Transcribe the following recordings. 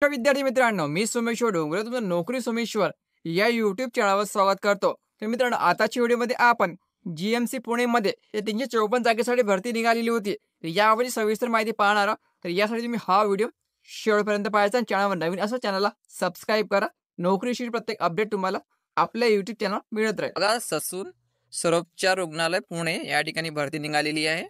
नमस्कार विद्यार्थी मित्रांनो, मी सोमेश्वर डोंगरे तुमचं नोकरी सोमेश्वर या यूट्यूब चॅनलवर स्वागत करतो। तर मित्रांनो, आताच्या व्हिडिओमध्ये आपण जीएमसी पुणेमध्ये 354 जागेसाठी भरती निघालेली होती, तर यावरची सविस्तर माहिती पाहणार आहोत। तर यासाठी तुम्ही हा व्हिडिओ शेवटपर्यंत पाहायचा आणि चॅनलवर नवीन असं चॅनलला सबस्क्राइब करा। नोकरीशी प्रत्येक अपडेट तुम्हाला आपल्या यूट्यूब चॅनल मिळत राहील। बघा, ससून सर्वोपचार रुग्णालय पुणे या ठिकाणी भरती निघालेली आहे।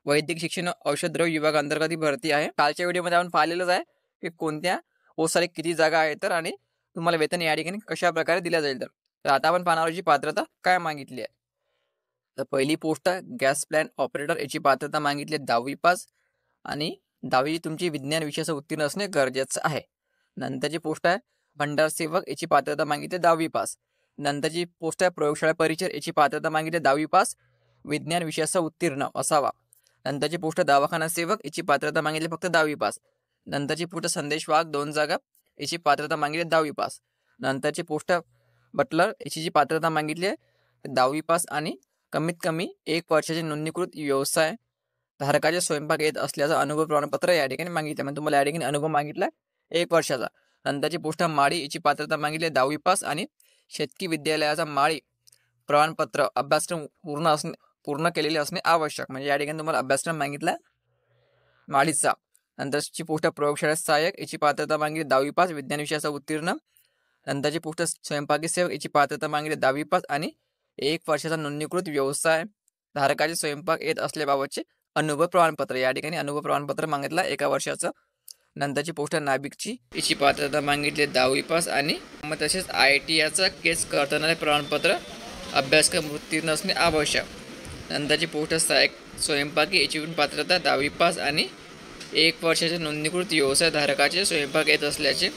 वैद्यकीय शिक्षण औषधद्रव्य विभाग अंतर्गत ही भरती आहे। कालच्या व्हिडिओमध्ये आपण पाहिलेलंच आहे की कोणत्या पोस्टसाठी किती जागा आहेत तर आणि तुम्हाला वेतन या ठिकाणी कशा प्रकारे दिल्या जाईल। तर आता आपण पाहणार आहोत पात्रता काय मागितली आहे। तर पहिली पोस्ट आहे गॅस प्लॅन ऑपरेटर, याची पात्रता मागितली 10वी पास आणि 10वी तुमची विज्ञान विषयाचं उत्तीर्ण असणे गरजेचं आहे। नंतरची पोस्ट आहे भंडार सेवक, याची पात्रता मागितली 10वी पास। नंतरची पोस्ट आहे प्रयोगशाळा परिचर, याची पात्रता मागितली 10वी पास, विज्ञान विषयाचा उत्तीर्ण असावा। नंतरची पोस्ट दवाखाना सेवक, याची पात्रता मागितली फक्त 10वी पास। नंतरची पोस्ट संदेशवाहक 2 जागा, याची पात्रता मागितली 10वी पास। नंतरची पोस्ट बटलर, याची जी पात्रता मागितली आहे 10वी पास आणि कमीत कमी 1 वर्षाचे नोंदणीकृत व्यवसाय धारकाचे स्वयंपाक येत असल्याचं अनुभव प्रमाणपत्र या ठिकाणी मागितलं, म्हणजे तुम्हाला या ठिकाणी अनुभव मागितला 1 वर्षाचा। नंतरची पोस्ट माळी, याची पात्रता मागितली 10वी पास आणि शेतकी विद्यालयाचा माळी प्रमाणपत्र अभ्यासक्रम पूर्ण केलेले असणे आवश्यक, म्हणजे या ठिकाणी तुम्हाला अभ्यासक्रम मागितला माळीचा। नंतरची पोस्ट प्रयोगशाळा सहाय्यक, याची पात्रता मागितली 10वी पास, विज्ञान विषयाचा उत्तीर्ण। नंतरची पोस्ट स्वयंपाकी सेवक, याची पात्रता मागितली 10वी पास आणि 1 वर्षाचा नोंदणीकृत व्यवसाय धारकाचे स्वयंपाक येत असल्याबाबतचे अनुभव प्रमाणपत्र, या ठिकाणी अनुभव प्रमाणपत्र मागितला 1 वर्षाचं। नंतरची पोस्ट नाभिकची, याची पात्रता मागितली 10वी पास आणि मग तसेच IIT केस करताना प्रमाणपत्र अभ्यासक्रम उत्तीर्ण असणे आवश्यक। नंतरची पोस्ट सहाय्यक स्वयंपाकी, याची पण पात्रता 10वी पास आणि 1 वर्षाचे नोंदणीकृत व्यवसाय धारकाचे स्वयंपाक येत असल्याचे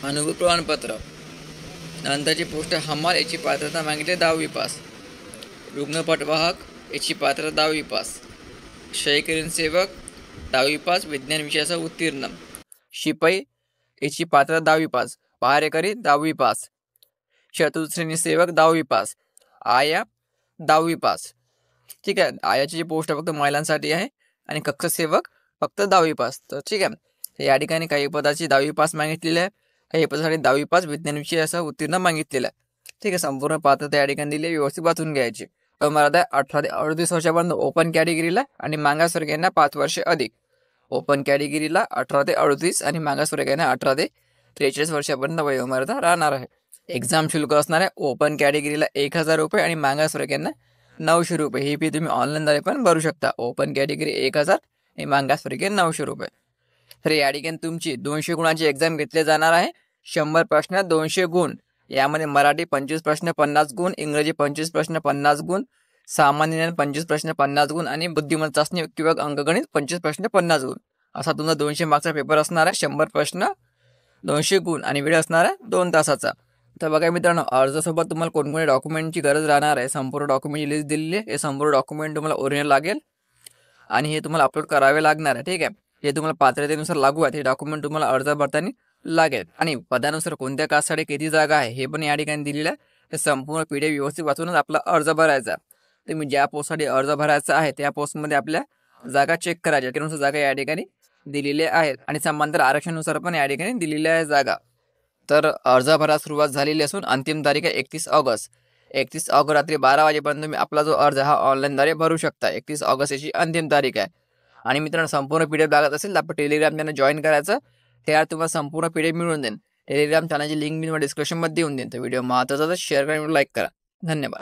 अनुभव प्रमाणपत्र। नंतरची पोस्ट हमाल, याची पात्रता मागितली 10वी पास। रुग्णपटवाहक, याची पात्रता 10वी पास। क्षयकिरण सेवक 10वी पास, विज्ञान विषयाचा उत्तीर्ण। शिपाई, याची पात्रता 10वी पास। पहारेकरी 10वी पास। चतुर्श्रेणी सेवक 10वी पास। आया 10वी पास। ठीक आहे, आयाची जी पोस्ट फक्त महिलांसाठी आहे आणि कक्ष सेवक फक्त 10वी पास। तर ठीक आहे, या ठिकाणी काही पदाची 10वी पास मागितलेली आहे, काही पदासाठी 10वी पास विज्ञान विषयाचा उत्तीर्ण मागितलेला आहे। ठीक आहे, संपूर्ण पात्रता या ठिकाणी दिली, व्यवस्थित वाचून घ्यायची। मराठा 18 ते 38 वर्षापर्यंत ओपन कॅटेगरीला आणि मागासवर्गीयांना 5 वर्षे अधिक। ओपन कॅटेगरीला 18 ते 38 आणि मागासवर्गीयांना 18 ते 43 वर्षापर्यंत वयोमर्यादा राहणार आहे। एक्झाम शुल्क असणार आहे ओपन कॅटेगरीला 1000 रुपये आणि मागासवर्गीयांना 900 रुपये। ही फी तुम्ही ऑनलाईनद्वारे पण भरू शकता। ओपन कॅटेगरी 1000 आणि मागासवर्गीय 900 रुपये। तर या ठिकाणी तुमची 200 गुणांची एक्झाम घेतली जाणार आहे। 100 प्रश्न 200 गुण, यामध्ये मराठी 25 प्रश्न 50 गुण, इंग्रजी 25 प्रश्न 50 गुण, सामान्य ज्ञान 25 प्रश्न 50 गुण आणि बुद्धिमत्ता चाचणी किंवा अंकगणित 25 प्रश्न 50 गुण, असा तुमचा 200 मार्क्सचा पेपर असणार आहे। 100 प्रश्न 200 गुण आणि वेळ असणार आहे 2 तासाचा। तर बघा मित्रांनो, अर्जासोबत तुम्हाला कोणकोणत्या डॉक्युमेंटची गरज राहणार आहे, संपूर्ण डॉक्युमेंटची लिस्ट दिलेली आहे। हे संपूर्ण डॉक्युमेंट तुम्हाला ओरिजिनल लागेल आणि हे तुम्हाला अपलोड करावे लागणार आहे। ठीक आहे, हे तुम्हाला पात्रतेनुसार लागू आहे, हे डॉक्युमेंट तुम्हाला अर्ज भरताना लागेल आणि पदानुसार कोणत्या कास्टसाठी किती जागा आहे हे पण या ठिकाणी दिलेलं आहे। हे संपूर्ण PDF व्यवस्थित वाचूनच आपला अर्ज भरायचा। तुम्ही ज्या पोस्टसाठी अर्ज भरायचा आहे त्या पोस्टमध्ये आपल्या जागा चेक करायच्या, त्यानुसार जागा या ठिकाणी दिलेल्या आहेत आणि समांतर आरक्षणानुसार पण या ठिकाणी दिलेल्या आहे जागा। तर अर्ज भरायला सुरुवात झालेली असून अंतिम तारीख आहे 31 ऑगस्ट। 31 ऑगस्ट रात्री 12 वाजेपर्यंत तुम्ही आपला जो अर्ज हा ऑनलाईनद्वारे भरू शकता। 31 ऑगस्ट याची अंतिम तारीख आहे। आणि मित्रांनो, संपूर्ण PDF लागत असेल तर आपण टेलिग्राम चॅनल जॉईन करायचं, त्यावर तुम्हाला संपूर्ण PDF मिळून देईन। टेलिग्राम चॅनलची लिंक मी तुम्हाला डिस्क्रिप्शनमध्ये देऊन देईन। तर व्हिडिओ महत्त्वाचा शेअर करा, लाईक करा। धन्यवाद।